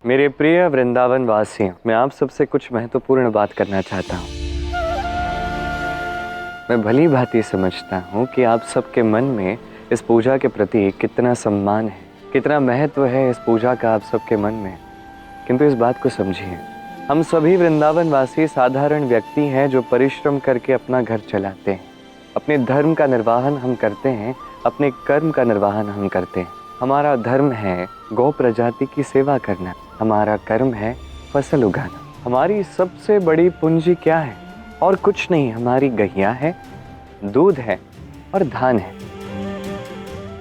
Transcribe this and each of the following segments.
मेरे प्रिय वृंदावन वासियों, मैं आप सबसे कुछ महत्वपूर्ण बात करना चाहता हूँ। मैं भली भांति समझता हूँ कि आप सबके मन में इस पूजा के प्रति कितना सम्मान है, कितना महत्व है इस पूजा का आप सबके मन में। किंतु इस बात को समझिए, हम सभी वृंदावन वासी साधारण व्यक्ति हैं जो परिश्रम करके अपना घर चलाते हैं। अपने धर्म का निर्वाहन हम करते हैं, अपने कर्म का निर्वाहन हम करते हैं। हमारा धर्म है गौ प्रजाति की सेवा करना, हमारा कर्म है फसल उगाना। हमारी सबसे बड़ी पूंजी क्या है? और कुछ नहीं, हमारी गैया है, दूध है और धान है।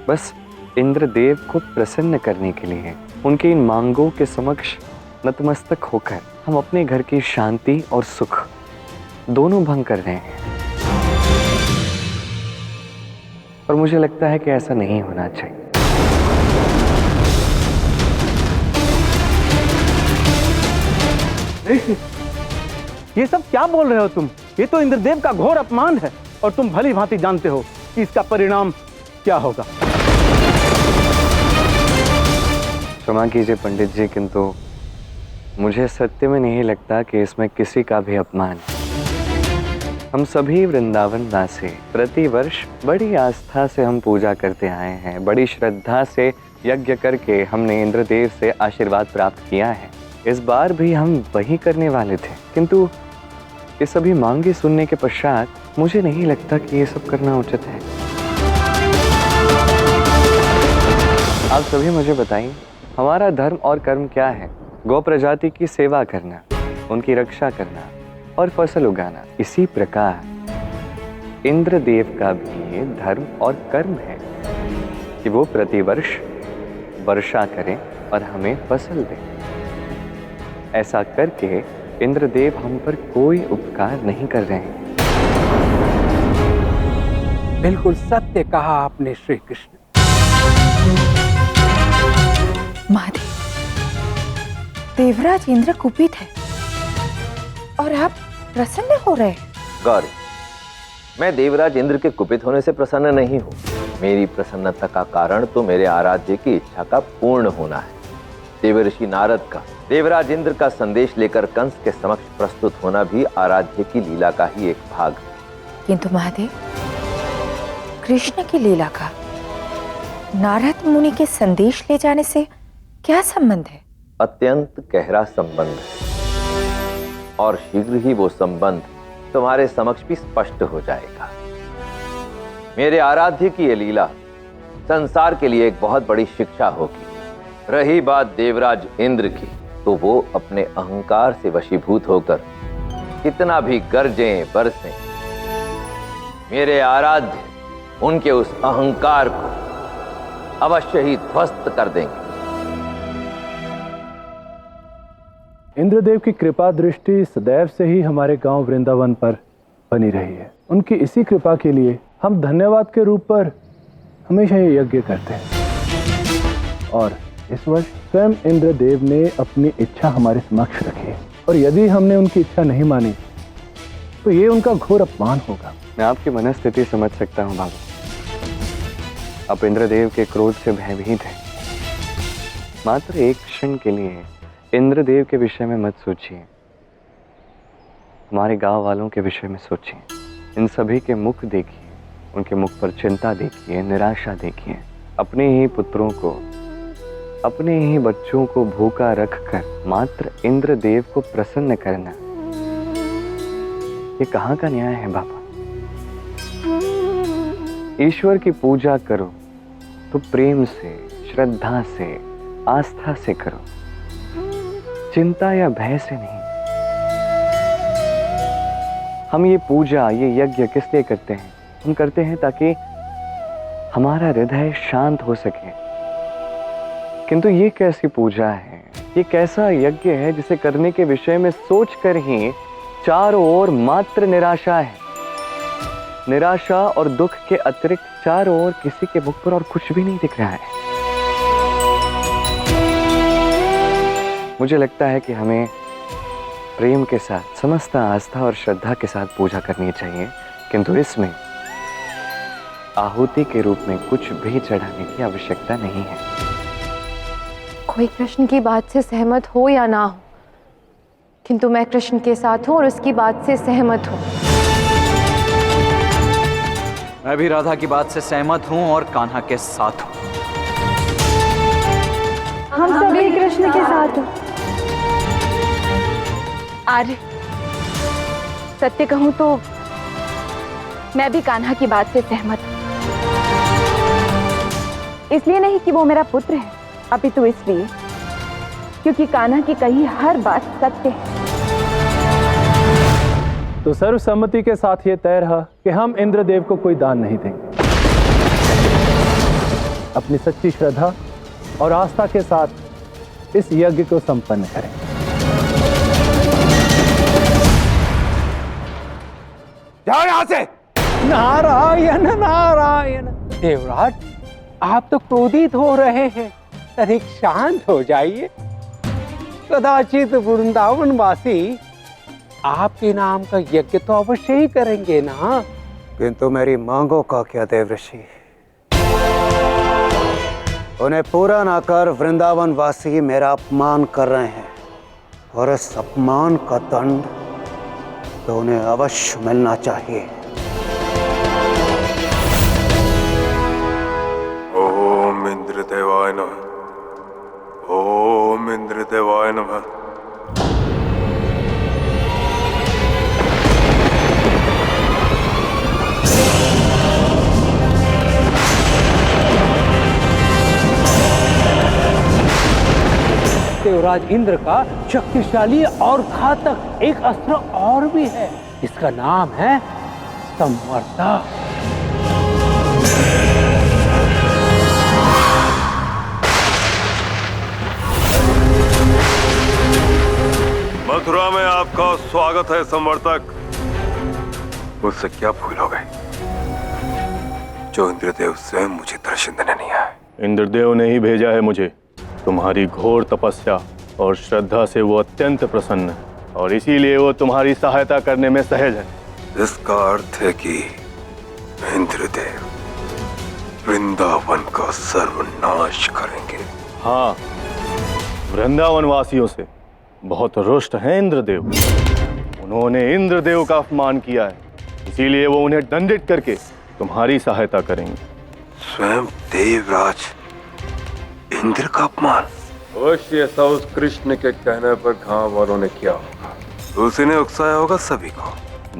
बस इंद्रदेव को प्रसन्न करने के लिए उनकी इन मांगों के समक्ष नतमस्तक होकर हम अपने घर की शांति और सुख दोनों भंग कर रहे हैं। और मुझे लगता है कि ऐसा नहीं होना चाहिए। ये सब क्या बोल रहे हो तुम? ये तो इंद्रदेव का घोर अपमान है और तुम भली भांति जानते हो कि इसका परिणाम क्या होगा। क्षमा कीजिए पंडित जी, किंतु मुझे सत्य में नहीं लगता कि इसमें किसी का भी अपमान है। हम सभी वृंदावन वासी प्रतिवर्ष बड़ी आस्था से हम पूजा करते आए हैं, बड़ी श्रद्धा से यज्ञ करके हमने इंद्रदेव से आशीर्वाद प्राप्त किया है। इस बार भी हम वही करने वाले थे, किंतु ये सभी मांगे सुनने के पश्चात मुझे नहीं लगता कि ये सब करना उचित है। आप सभी मुझे बताइए, हमारा धर्म और कर्म क्या है? गौ प्रजाति की सेवा करना, उनकी रक्षा करना और फसल उगाना। इसी प्रकार इंद्रदेव का भी धर्म और कर्म है कि वो प्रतिवर्ष वर्षा करें और हमें फसल दें। ऐसा करके इंद्रदेव हम पर कोई उपकार नहीं कर रहे हैं। बिल्कुल सत्य कहा आपने श्री कृष्ण। महादेव, देवराज इंद्र कुपित है और आप प्रसन्न हो रहे हैं। गौरी, मैं देवराज इंद्र के कुपित होने से प्रसन्न नहीं हूँ। मेरी प्रसन्नता का कारण तो मेरे आराध्य की इच्छा का पूर्ण होना है। देवर्षि नारद का देवराज इंद्र का संदेश लेकर कंस के समक्ष प्रस्तुत होना भी आराध्य की लीला का ही एक भाग है। किंतु महादेव, कृष्ण की लीला का नारद मुनि के संदेश ले जाने से क्या संबंध है? अत्यंत गहरा संबंध है और शीघ्र ही वो संबंध तुम्हारे समक्ष भी स्पष्ट हो जाएगा। मेरे आराध्य की ये लीला संसार के लिए एक बहुत बड़ी शिक्षा होगी। रही बात देवराज इंद्र की, तो वो अपने अहंकार से वशीभूत होकर कितना भी गरजें बरसें, मेरे आराध्य उनके उस अहंकार को अवश्य ही ध्वस्त कर देंगे। इंद्रदेव की कृपा दृष्टि सदैव से ही हमारे गांव वृंदावन पर बनी रही है। उनकी इसी कृपा के लिए हम धन्यवाद के रूप पर हमेशा ये यज्ञ करते हैं। और इस वर्ष स्वयं इंद्रदेव ने अपनी इच्छा हमारे समक्ष रखी है, और यदि हमने उनकी इच्छा नहीं मानी तो ये उनका घोर अपमान होगा। मैं आपकी मनस्थिति समझ सकता हूँ बाबा। आप इंद्रदेव के क्रोध से भयभीत हैं। मात्र एक क्षण के लिए इंद्रदेव के विषय में मत सोचिए, हमारे गांव वालों के विषय में सोचिए। इन सभी के मुख देखिए, उनके मुख पर चिंता देखिए, निराशा देखिए। अपने ही पुत्रों को, अपने ही बच्चों को भूखा रखकर मात्र इंद्रदेव को प्रसन्न करना, ये कहाँ का न्याय है बाबा? ईश्वर की पूजा करो तो प्रेम से, श्रद्धा से, आस्था से करो, चिंता या भय से नहीं। हम ये पूजा, ये यज्ञ किस लिए करते हैं? हम करते हैं ताकि हमारा हृदय शांत हो सके। किंतु ये कैसी पूजा है, ये कैसा यज्ञ है जिसे करने के विषय में सोचकर ही चारों ओर मात्र निराशा है। निराशा और दुख के अतिरिक्त चारों ओर किसी के मुख पर और कुछ भी नहीं दिख रहा है। मुझे लगता है कि हमें प्रेम के साथ, समस्त आस्था और श्रद्धा के साथ पूजा करनी चाहिए, किंतु इसमें आहुति के रूप में कुछ भी चढ़ाने की आवश्यकता नहीं है। कोई कृष्ण की बात से सहमत हो या ना हो, किंतु मैं कृष्ण के साथ हूं और उसकी बात से सहमत हूं। मैं भी राधा की बात से सहमत हूं और कान्हा के साथ हूं। हम सभी कृष्ण के साथ हैं। आर्य, सत्य कहूं तो मैं भी कान्हा की बात से सहमत हूं। इसलिए नहीं कि वो मेरा पुत्र है, अपितु इसलिए क्योंकि कान्हा की कही हर बात सत्य है। तो सर्वसम्मति के साथ ये तय रहा कि हम इंद्रदेव को कोई दान नहीं देंगे। अपनी सच्ची श्रद्धा और आस्था के साथ इस यज्ञ को संपन्न करें। जाओ यहां से। नारायण नारायण। देवराज, आप तो क्रोधित हो रहे हैं, तनिक शांत हो जाइए। कदाचित वृंदावनवासी आपके नाम का यज्ञ तो अवश्य ही करेंगे ना। किंतु मेरी मांगों का क्या देवऋषि? उन्हें पूरा ना कर वृंदावन वासी मेरा अपमान कर रहे हैं, और इस अपमान का दंड तो उन्हें अवश्य मिलना चाहिए। ओम इंद्रदेवाय नमः। ओम इंद्रदेवाय नमः। देवराज इंद्र का शक्तिशाली और घातक एक अस्त्र और भी है, इसका नाम है संवर्ता। मथुरा में आपका स्वागत है संवर्तक। मुझसे क्या भूल हो गई जो इंद्रदेव स्वयं मुझे दर्शन देने नहीं आए? इंद्रदेव ने ही भेजा है मुझे। तुम्हारी घोर तपस्या और श्रद्धा से वो अत्यंत प्रसन्न है, और इसीलिए वो तुम्हारी सहायता करने में सहज है। इसका अर्थ है कि इंद्रदेव वृंदावन का सर्वनाश करेंगे। हाँ, वृंदावन वासियों से बहुत रुष्ट हैं इंद्रदेव। उन्होंने इंद्रदेव का अपमान किया है, इसीलिए वो उन्हें दंडित करके तुम्हारी सहायता करेंगे। स्वयं देवराज इंद्र का अपमान? अवश्य ऐसा उस कृष्ण के कहने पर गांव वालों ने किया होगा। उसी ने उकसाया होगा सभी को।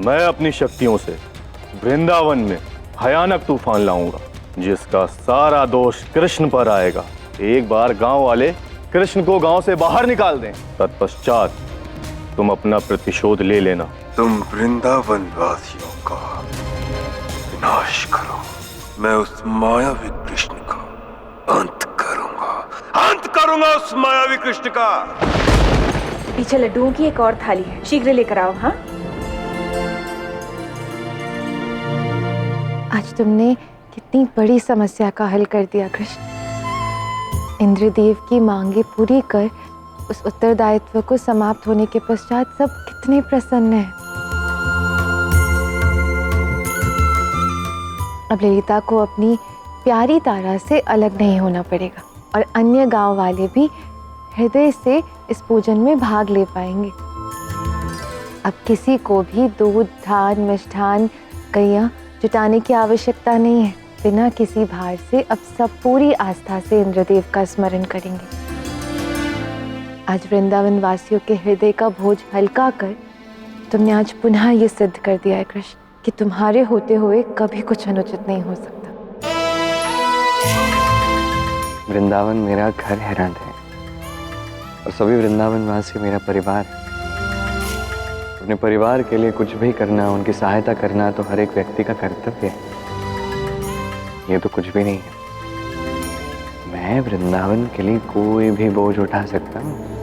मैं अपनी शक्तियों से वृंदावन में भयानक तूफान लाऊंगा, जिसका सारा दोष कृष्ण पर आएगा। एक बार गांव वाले कृष्ण को गांव से बाहर निकाल दें, तत्पश्चात तुम अपना प्रतिशोध ले लेना। तुम वृंदावन वासियों का विनाश करो, मैं उस मायावी कृष्ण का अंत करूंगा उस मायावी कृष्ण का। पीछे लड्डुओं की एक और थाली है, शीघ्र लेकर आओ। हाँ, आज तुमने कितनी बड़ी समस्या का हल कर दिया कृष्ण। इंद्रदेव की मांगे पूरी कर उस उत्तरदायित्व को समाप्त होने के पश्चात सब कितने प्रसन्न हैं। अब ललिता को अपनी प्यारी तारा से अलग नहीं होना पड़ेगा, और अन्य गांव वाले भी हृदय से इस पूजन में भाग ले पाएंगे। अब किसी को भी दूध, धान, मिष्ठान, गैया जुटाने की आवश्यकता नहीं है। बिना किसी भार से अब सब पूरी आस्था से इंद्रदेव का स्मरण करेंगे। आज वृंदावन वासियों के हृदय का बोझ हल्का कर तुमने आज पुनः ये सिद्ध कर दिया है कृष्ण कि तुम्हारे होते हुए कभी कुछ अनुचित नहीं हो सकता। वृंदावन मेरा घर है राधे, और सभी वृंदावन वासी मेरा परिवार है। अपने परिवार के लिए कुछ भी करना, उनकी सहायता करना तो हर एक व्यक्ति का कर्तव्य है। ये तो कुछ भी नहीं है। मैं वृंदावन के लिए कोई भी बोझ उठा सकता हूँ।